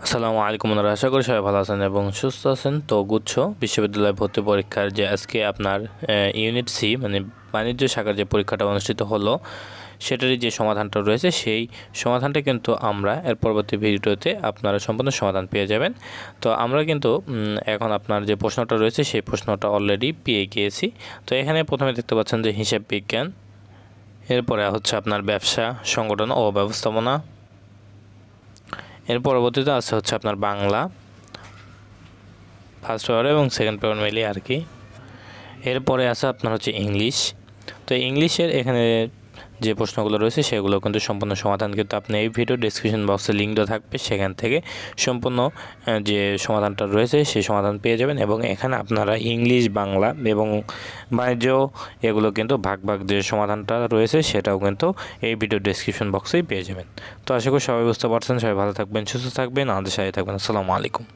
আসসালামু আলাইকুম বন্ধুরা, আশা করি সবাই ভালো আছেন এবং সুস্থ আছেন। তো গুচ্ছ বিশ্ববিদ্যালয় ভর্তি পরীক্ষার যে আজকে আপনার ইউনিট সি মানে বাণিজ্য শাখার যে পরীক্ষাটা অনুষ্ঠিত হলো, সেটারই যে সমাধানটা রয়েছে সেই সমাধানটা কিন্তু আমরা এর পরবর্তী ভিডিওতে আপনারা সম্পূর্ণ সমাধান পেয়ে যাবেন। তো আমরা কিন্তু এখন আপনার যে প্রশ্নটা রয়েছে সেই প্রশ্নটা অলরেডি পেয়ে গিয়েছি। তো এখানে প্রথমে দেখতে পাচ্ছেন যে হিসাব বিজ্ঞান, এরপরে হচ্ছে আপনার ব্যবসা সংগঠন ও ব্যবস্থাপনা, এর পরবর্তীতে আছে হচ্ছে আপনার বাংলা ফার্স্ট পেপার এবং সেকেন্ড পেপার মিলিয়ে আর কি। এরপরে আছে আপনার হচ্ছে ইংলিশ। তো ইংলিশের এখানে যে প্রশ্নগুলো রয়েছে সেগুলো কিন্তু সম্পূর্ণ সমাধান কিন্তু আপনি এই ভিডিও ডেসক্রিপশন বক্সে লিঙ্ক দেওয়া থাকবে, সেখান থেকে সম্পূর্ণ যে সমাধানটা রয়েছে সেই সমাধান পেয়ে যাবেন। এবং এখানে আপনারা ইংলিশ, বাংলা এবং বাণিজ্য এগুলো কিন্তু ভাগ ভাগ যে সমাধানটা রয়েছে সেটাও কিন্তু এই ভিডিও ডেসক্রিপশন বক্সেই পেয়ে যাবেন। তো আশা করি সবাই বুঝতে পারছেন। সবাই ভালো থাকবেন, সুস্থ থাকবেন, আমাদের সাথে থাকবেন। আসসালামু আলাইকুম।